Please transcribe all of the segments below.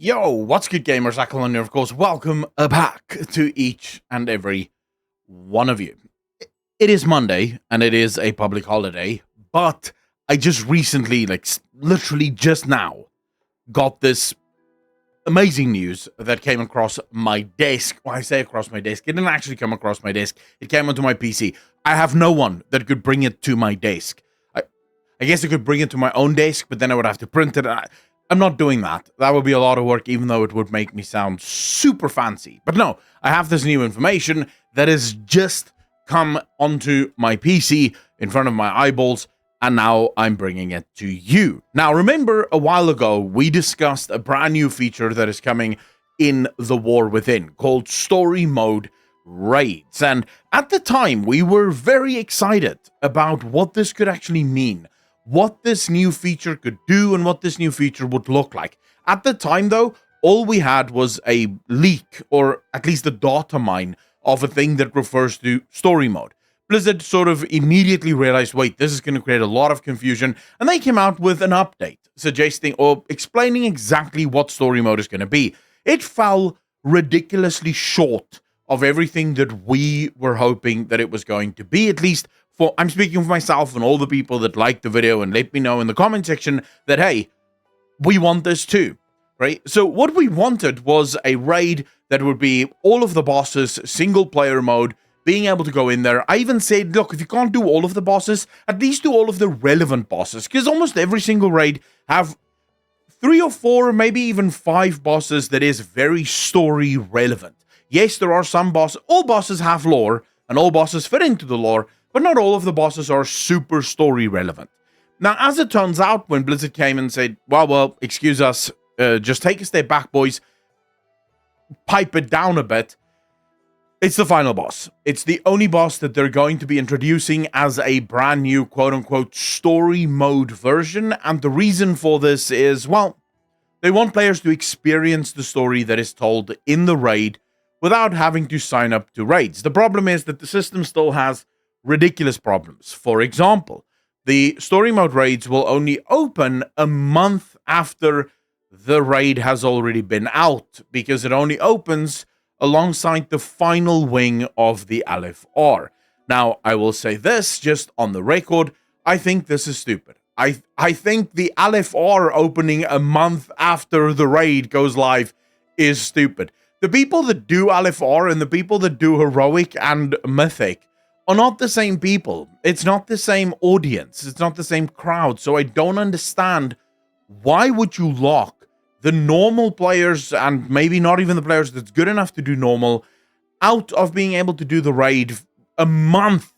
Yo, what's good gamers? Ackle here, of course. Welcome back to each and every one of you. It is Monday, and it is a public holiday, but I just recently, literally just now, got this amazing news that came across my desk. When I say across my desk, it didn't actually come across my desk. It came onto my PC. I have no one that could bring it to my desk. I guess I could bring it to my own desk, but then I would have to print it. I'm not doing that. That would be a lot of work, even though it would make me sound super fancy. But no, I have this new information that has just come onto my PC in front of my eyeballs, and now I'm bringing it to you. Now, remember, a while ago, we discussed a brand new feature that is coming in the War Within called Story Mode Raids. And at the time, we were very excited about what this could actually mean, what this new feature could do, and what this new feature would look like. At the time, though, all we had was a leak, or at least a data mine, of a thing that refers to story mode. Blizzard sort of immediately realized, wait, this is going to create a lot of confusion, and they came out with an update suggesting or explaining exactly what story mode is going to be. It fell ridiculously short of everything that we were hoping that it was going to be, at least I'm speaking for myself and all the people that liked the video and let me know in the comment section that, hey, we want this too, right? So what we wanted was a raid that would be all of the bosses, single player mode, being able to go in there. I even said, look, if you can't do all of the bosses, at least do all of the relevant bosses, because almost every single raid have 3 or 4, maybe even 5 bosses that is very story relevant. Yes, there are some bosses, all bosses have lore, and all bosses fit into the lore, but not all of the bosses are super story relevant. Now, as it turns out, when Blizzard came and said, well, excuse us, just take a step back, boys, pipe it down a bit, it's the final boss. It's the only boss that they're going to be introducing as a brand new, quote-unquote, story mode version, and the reason for this is, well, they want players to experience the story that is told in the raid without having to sign up to raids. The problem is that the system still has ridiculous problems. For example, the story mode raids will only open a month after the raid has already been out, because it only opens alongside the final wing of the LFR. Now, I will say this just on the record, I think this is stupid. I think the LFR opening a month after the raid goes live is stupid. The people that do LFR and the people that do Heroic and Mythic are not the same people. It's not the same audience. It's not the same crowd. So I don't understand, why would you lock the normal players, and maybe not even the players that's good enough to do normal, out of being able to do the raid a month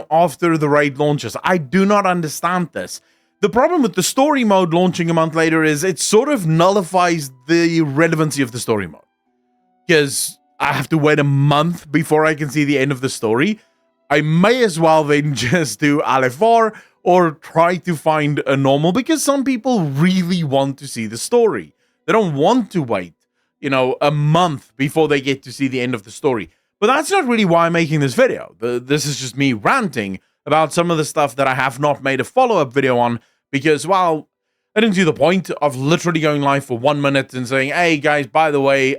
after the raid launches? I do not understand this. The problem with the story mode launching a month later is it sort of nullifies the relevancy of the story mode, because I have to wait a month before I can see the end of the story. I may as well then just do LFR or try to find a normal, because some people really want to see the story. They don't want to wait, a month before they get to see the end of the story. But that's not really why I'm making this video. This is just me ranting about some of the stuff that I have not made a follow-up video on, because, well, I didn't see the point of literally going live for 1 minute and saying, hey guys, by the way,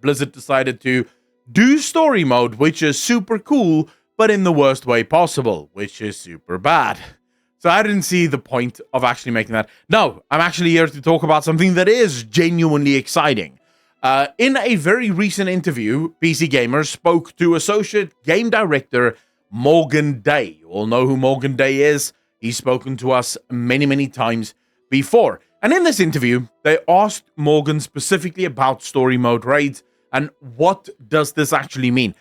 Blizzard decided to do story mode, which is super cool, but in the worst way possible, which is super bad. So I didn't see the point of actually making that. No, I'm actually here to talk about something that is genuinely exciting. In a very recent interview, PC Gamer spoke to Associate Game Director Morgan Day. You all know who Morgan Day is. He's spoken to us many, many times before. And in this interview, they asked Morgan specifically about story mode raids and what does this actually mean.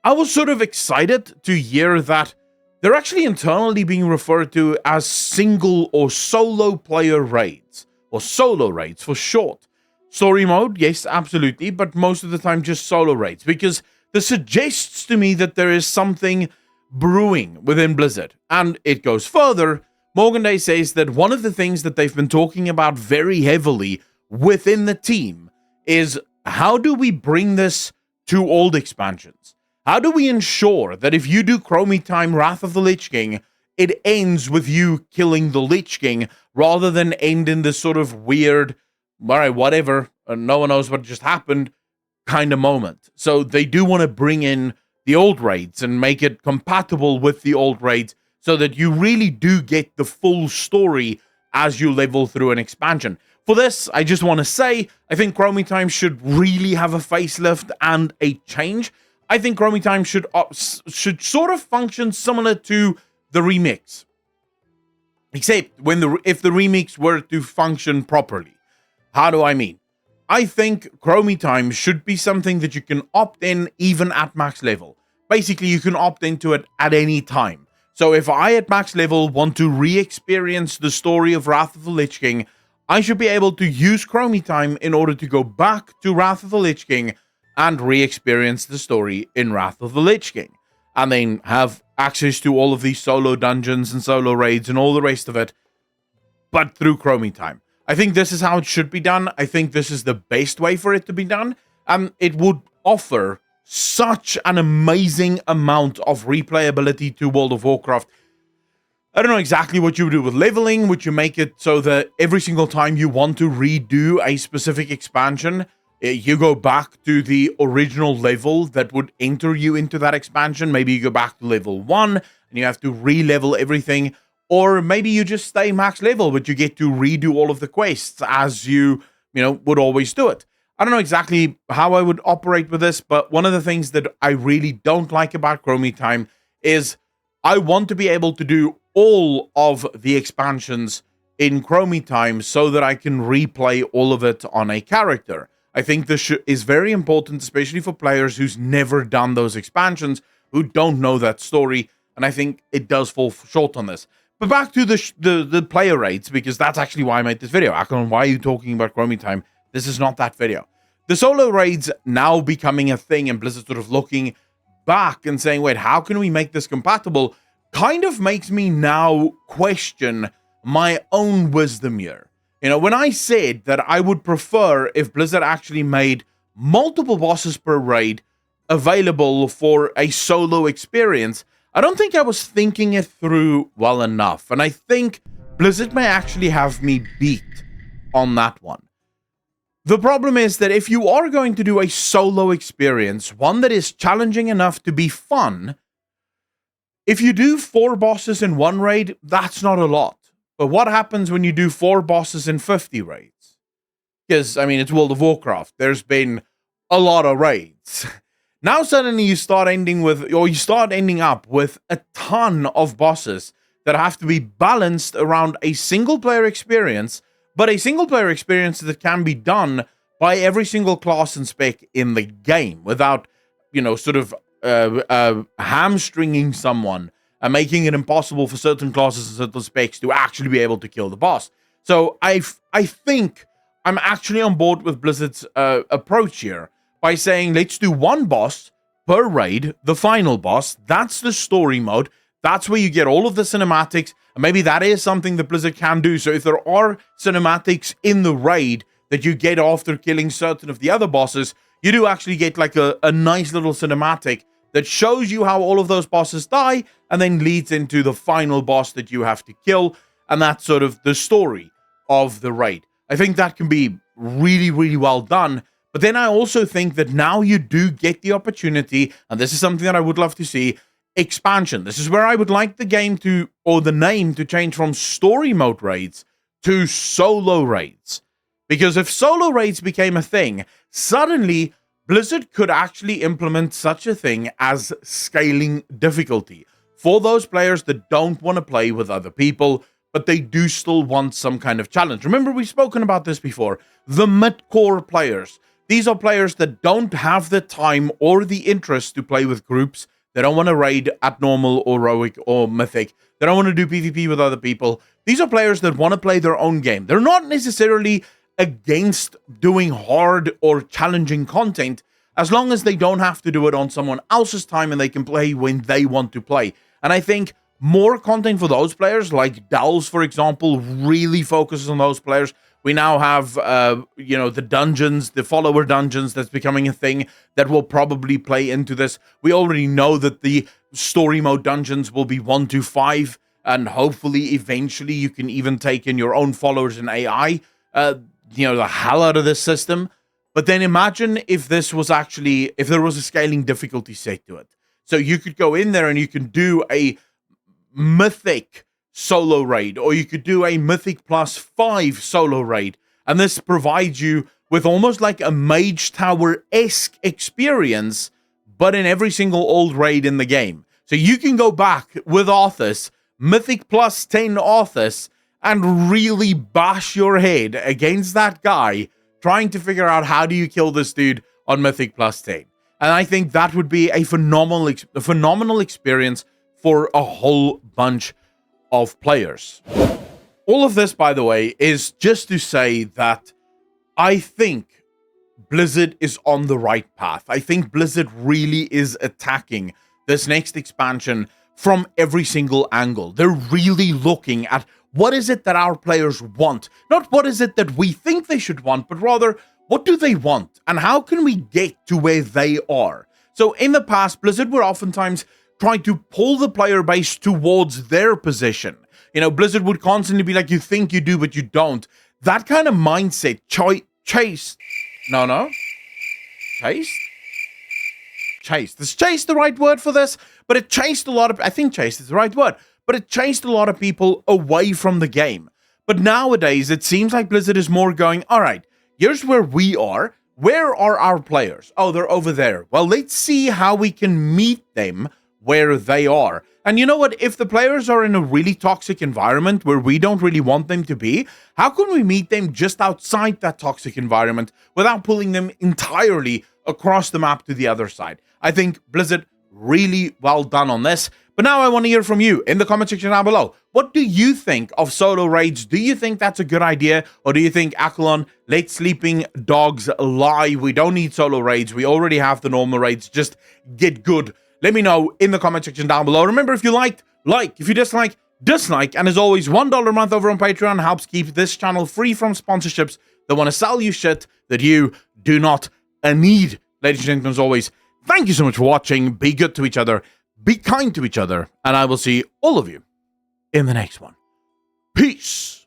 I was sort of excited to hear that they're actually internally being referred to as single or solo player raids, or solo raids for short. Story mode, yes, absolutely, but most of the time just solo raids, because this suggests to me that there is something brewing within Blizzard. And it goes further. Morgan Day says that one of the things that they've been talking about very heavily within the team is, how do we bring this to old expansions? How do we ensure that if you do Chromie Time Wrath of the Lich King, it ends with you killing the Lich King, rather than end in this sort of weird all right, whatever, no one knows what just happened kind of moment. So they do want to bring in the old raids and make it compatible with the old raids so that you really do get the full story as you level through an expansion. For this, I just want to say, I think Chromie Time should really have a facelift and a change. I think Chromie Time should sort of function similar to the remix. Except if the remix were to function properly. How do I mean? I think Chromie Time should be something that you can opt in even at max level. Basically, you can opt into it at any time. So if I at max level want to re-experience the story of Wrath of the Lich King, I should be able to use Chromie Time in order to go back to Wrath of the Lich King and re-experience the story in Wrath of the Lich King. And then have access to all of these solo dungeons and solo raids and all the rest of it, but through Chromie Time. I think this is how it should be done. I think this is the best way for it to be done. It would offer such an amazing amount of replayability to World of Warcraft. I don't know exactly what you would do with leveling. Would you make it so that every single time you want to redo a specific expansion, you go back to the original level that would enter you into that expansion? Maybe you go back to level 1 and you have to re-level everything. Or maybe you just stay max level, but you get to redo all of the quests as you would always do it. I don't know exactly how I would operate with this, but one of the things that I really don't like about Chromie Time is I want to be able to do all of the expansions in Chromie Time so that I can replay all of it on a character. I think this is very important, especially for players who's never done those expansions, who don't know that story, and I think it does fall short on this. But back to the player raids, because that's actually why I made this video. Akon, why are you talking about Chromie Time? This is not that video. The solo raids now becoming a thing and Blizzard sort of looking back and saying, wait, how can we make this compatible? Kind of makes me now question my own wisdom here. When I said that I would prefer if Blizzard actually made multiple bosses per raid available for a solo experience, I don't think I was thinking it through well enough, and I think Blizzard may actually have me beat on that one. The problem is that if you are going to do a solo experience, one that is challenging enough to be fun, if you do 4 bosses in one raid, that's not a lot. But what happens when you do 4 bosses in 50 raids? Because, it's World of Warcraft. There's been a lot of raids. Now suddenly you start ending up with a ton of bosses that have to be balanced around a single player experience, but a single player experience that can be done by every single class and spec in the game without, hamstringing someone and making it impossible for certain classes and certain specs to actually be able to kill the boss. So I think I'm actually on board with Blizzard's approach here, by saying, let's do 1 boss per raid, the final boss. That's the story mode. That's where you get all of the cinematics. And maybe that is something that Blizzard can do. So if there are cinematics in the raid that you get after killing certain of the other bosses, you do actually get like a nice little cinematic that shows you how all of those bosses die and then leads into the final boss that you have to kill. And that's sort of the story of the raid. I think that can be really, really well done. But then I also think that now you do get the opportunity, and this is something that I would love to see, expansion. This is where I would like the game to, or the name to change from story mode raids to solo raids. Because if solo raids became a thing, suddenly Blizzard could actually implement such a thing as scaling difficulty for those players that don't want to play with other people, but they do still want some kind of challenge. Remember, we've spoken about this before. The mid-core players. These are players that don't have the time or the interest to play with groups. They don't want to raid at normal or heroic or mythic. They don't want to do PvP with other people. These are players that want to play their own game. They're not necessarily against doing hard or challenging content, as long as they don't have to do it on someone else's time and they can play when they want to play. And I think more content for those players, like Dells, for example, really focuses on those players. We now have, the dungeons, the follower dungeons that's becoming a thing that will probably play into this. We already know that the story mode dungeons will be 1 to 5, and hopefully, eventually, you can even take in your own followers in AI. the hell out of this system. But then imagine if this was actually, if there was a scaling difficulty set to it. So you could go in there and you can do a mythic solo raid, or you could do a mythic +5 solo raid. And this provides you with almost like a Mage Tower-esque experience, but in every single old raid in the game. So you can go back with Arthas, mythic +10 Arthas, and really bash your head against that guy, trying to figure out how do you kill this dude on mythic +10. And I think that would be a phenomenal experience for a whole bunch of players. All of this, by the way, is just to say that I think Blizzard is on the right path. I think Blizzard really is attacking this next expansion from every single angle. They're really looking at what is it that our players want? Not what is it that we think they should want, but rather, what do they want? And how can we get to where they are? So in the past, Blizzard were oftentimes trying to pull the player base towards their position. Blizzard would constantly be like, you think you do, but you don't. That kind of mindset chased. Is chase the right word for this? But it chased a lot of, I think chase is the right word, but it chased a lot of people away from the game. But nowadays, it seems like Blizzard is more going, all right, here's where we are. Where are our players? Oh, they're over there. Well, let's see how we can meet them where they are. And you know what? If the players are in a really toxic environment where we don't really want them to be, how can we meet them just outside that toxic environment without pulling them entirely across the map to the other side? I think Blizzard really well done on this. But now I want to hear from you in the comment section down below. What do you think of solo raids? Do you think that's a good idea? Or do you think, Akalon, let sleeping dogs lie? We don't need solo raids. We already have the normal raids. Just get good. Let me know in the comment section down below. Remember, if you liked, like. If you dislike, dislike. And as always, $1 a month over on Patreon helps keep this channel free from sponsorships that want to sell you shit that you do not need. Ladies and gentlemen, as always, thank you so much for watching. Be good to each other. Be kind to each other. And I will see all of you in the next one. Peace.